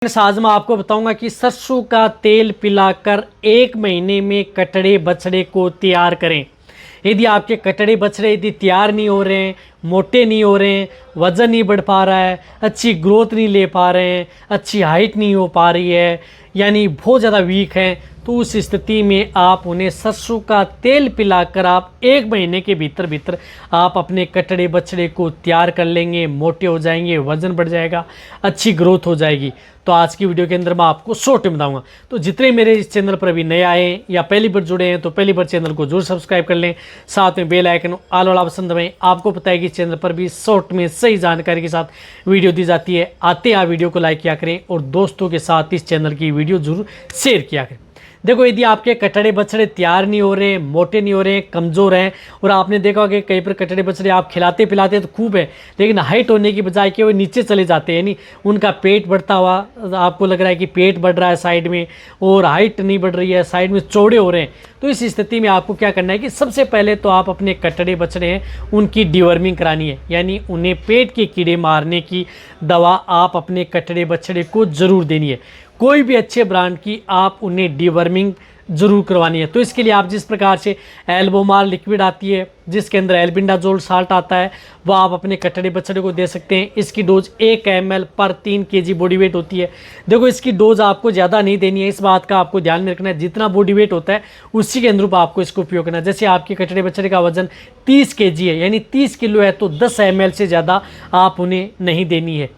आज मैं आपको बताऊंगा कि सरसों का तेल पिलाकर 1 महीने में कटड़े बछड़े को तैयार करें। यदि आपके कटड़े बछड़े यदि तैयार नहीं हो रहे हैं, मोटे नहीं हो रहे हैं, वज़न नहीं बढ़ पा रहा है, अच्छी ग्रोथ नहीं ले पा रहे हैं, अच्छी हाइट नहीं हो पा रही है, यानी बहुत ज़्यादा वीक हैं, तो उस स्थिति में आप उन्हें सरसों का तेल पिलाकर आप 1 महीने के भीतर आप अपने कटड़े बछड़े को तैयार कर लेंगे, मोटे हो जाएंगे, वज़न बढ़ जाएगा, अच्छी ग्रोथ हो जाएगी। तो आज की वीडियो के अंदर मैं आपको शॉर्ट में बताऊंगा। तो जितने मेरे इस चैनल पर अभी नए आए हैं या पहली बार जुड़े हैं तो पहली बार चैनल को जरूर सब्सक्राइब कर लें, साथ में बेल आइकन ऑल वाला ऑप्शन दबाएं। आपको पता है कि चैनल पर भी शॉर्ट में सही जानकारी के साथ वीडियो दी जाती है। आते हैं वीडियो को लाइक किया करें और दोस्तों के साथ इस चैनल की वीडियो जरूर शेयर किया करें। देखो, यदि आपके कटड़े बछड़े तैयार नहीं हो रहे हैं, मोटे नहीं हो रहे हैं, कमज़ोर हैं, और आपने देखा होगा कि कई पर कटड़े बछड़े आप खिलाते पिलाते तो खूब है, लेकिन हाइट होने की बजाय कि वो नीचे चले जाते हैं, यानी उनका पेट बढ़ता हुआ आपको लग रहा है कि पेट बढ़ रहा है साइड में और हाइट नहीं बढ़ रही है, साइड में चौड़े हो रहे हैं। तो इस स्थिति में आपको क्या करना है कि सबसे पहले तो आप अपने कटड़े बछड़े हैं उनकी डिवर्मिंग करानी है, यानी उन्हें पेट के कीड़े मारने की दवा आप अपने कटड़े बछड़े को ज़रूर देनी है। कोई भी अच्छे ब्रांड की आप उन्हें डिवर्मिंग ज़रूर करवानी है। तो इसके लिए आप जिस प्रकार से एल्बोमार लिक्विड आती है जिसके अंदर एल्बिंडाजोल साल्ट आता है, वह आप अपने कटड़े बछड़े को दे सकते हैं। इसकी डोज 1 ml पर 3 kg बॉडी वेट होती है। देखो, इसकी डोज आपको ज़्यादा नहीं देनी है, इस बात का आपको ध्यान में रखना है। जितना बॉडी वेट होता है उसी के अनुरूप आपको इसको उपयोग करना है। जैसे आपके कटड़े बछड़े का वजन 30 kg है, यानी 30 किलो है, तो 10 ml से ज़्यादा आप उन्हें नहीं देनी है।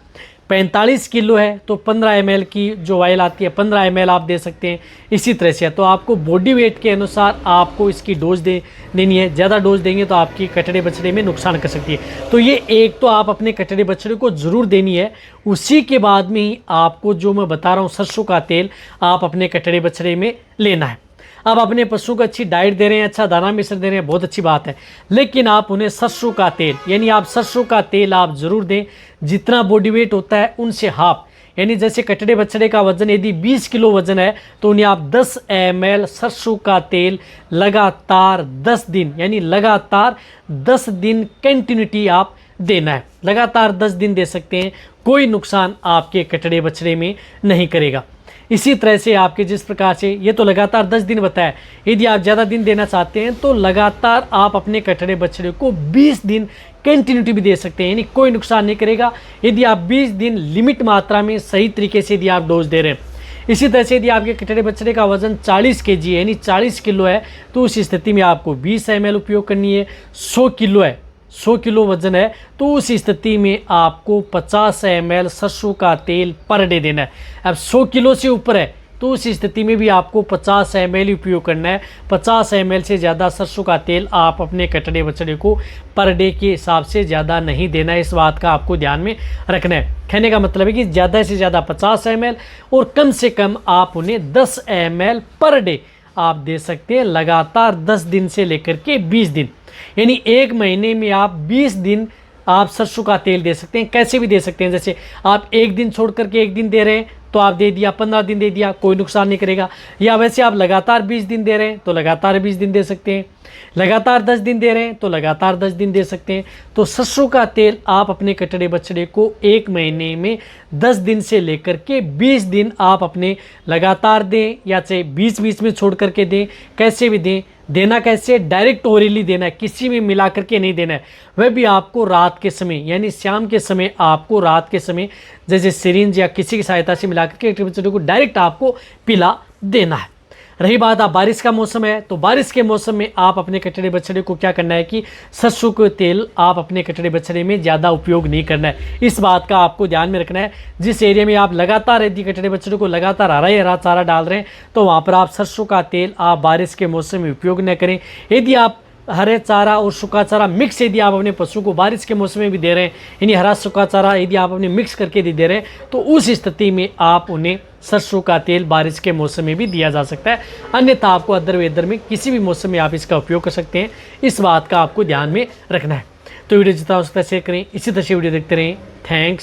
45 किलो है तो 15 ml की जो ऑयल आती है 15 ml आप दे सकते हैं। इसी तरह से है, तो आपको बॉडी वेट के अनुसार आपको इसकी डोज देनी है। ज़्यादा डोज देंगे तो आपकी कटड़े बछड़े में नुकसान कर सकती है। तो ये एक तो आप अपने कटड़े बछड़े को ज़रूर देनी है। उसी के बाद में ही आपको जो मैं बता रहा हूँ सरसों का तेल आप अपने कटड़े बछड़े में लेना है। आप अपने पशु को अच्छी डाइट दे रहे हैं, अच्छा दाना मिश्रण दे रहे हैं, बहुत अच्छी बात है, लेकिन आप उन्हें सरसों का तेल, यानी आप सरसों का तेल आप ज़रूर दें। जितना बॉडी वेट होता है उनसे हाफ, यानी जैसे कटड़े बछड़े का वजन यदि 20 किलो वजन है तो उन्हें आप 10 ml सरसों का तेल लगातार 10 दिन, यानी लगातार 10 दिन कंटिन्यूटी आप देना है। लगातार 10 दिन दे सकते हैं, कोई नुकसान आपके कटड़े बछड़े में नहीं करेगा। इसी तरह से आपके जिस प्रकार से ये तो लगातार 10 दिन बताया, यदि आप ज़्यादा दिन देना चाहते हैं तो लगातार आप अपने कटड़े बछड़े को 20 दिन कंटिन्यूटी भी दे सकते हैं, यानी कोई नुकसान नहीं करेगा यदि आप 20 दिन लिमिट मात्रा में सही तरीके से यदि आप डोज दे रहे हैं। इसी तरह से यदि आपके कटड़े बछड़े का वजन 40 kg है, यानी 40 किलो है, तो उस स्थिति में आपको 20 ml उपयोग करनी है। 100 किलो है, 100 किलो वजन है, तो उस स्थिति में आपको 50 ml सरसों का तेल पर डे देना है। अब 100 किलो से ऊपर है तो उस स्थिति में भी आपको 50 ml ही उपयोग करना है। 50 ml से ज़्यादा सरसों का तेल आप अपने कटड़े बछड़े को पर डे के हिसाब से ज़्यादा नहीं देना है। इस बात का आपको ध्यान में रखना है। कहने का मतलब है कि ज़्यादा से ज़्यादा 50 ml और कम से कम आप उन्हें 10 ml पर डे आप दे सकते हैं, लगातार 10 दिन से लेकर के 20 दिन, यानी 1 महीने में आप 20 दिन आप सरसों का तेल दे सकते हैं। कैसे भी दे सकते हैं, जैसे आप 1 दिन छोड़ करके 1 दिन दे रहे हैं तो आप दे दिया, 15 दिन दे दिया, कोई नुकसान नहीं करेगा। या वैसे आप लगातार 20 दिन दे रहे हैं तो लगातार 20 दिन दे सकते हैं, लगातार 10 दिन दे रहे हैं तो लगातार 10 दिन दे सकते हैं। तो सरसों का तेल आप अपने कटड़े बछड़े को 1 महीने में 10 दिन से लेकर के 20 दिन आप अपने लगातार दें, या चाहे बीच बीच में छोड़ करके दें, कैसे भी दें। देना कैसे, डायरेक्ट ओरली देना है, किसी में मिला करके नहीं देना है। वह भी आपको रात के समय, यानी शाम के समय आपको रात के समय जैसे सिरिंज या किसी की सहायता से मिला करके कटड़े बछड़े को डायरेक्ट आपको पिला देना है। रही बात आप बारिश का मौसम है, तो बारिश के मौसम में आप अपने कटड़े बछड़े को क्या करना है कि सरसों का तेल आप अपने कटड़े बछड़े में ज़्यादा उपयोग नहीं करना है। इस बात का आपको ध्यान में रखना है। जिस एरिया में आप लगातार यदि कटड़े बछड़े को लगातार हरा चारा डाल रहे हैं तो वहाँ पर आप सरसों का तेल आप बारिश के मौसम में उपयोग न करें। यदि आप हरे चारा और सूखा चारा मिक्स यदि आप अपने पशु को बारिश के मौसम में भी दे रहे हैं, यानी हरा सूखा चारा यदि आप अपने मिक्स करके दे रहे हैं, तो उस स्थिति में आप उन्हें सरसों का तेल बारिश के मौसम में भी दिया जा सकता है। अन्यथा आपको अदर वेदर में किसी भी मौसम में आप इसका उपयोग कर सकते हैं। इस बात का आपको ध्यान में रखना है। तो वीडियो जितना हो सकता है शेयर करें, इसी तरह से वीडियो देखते रहें। थैंक्स।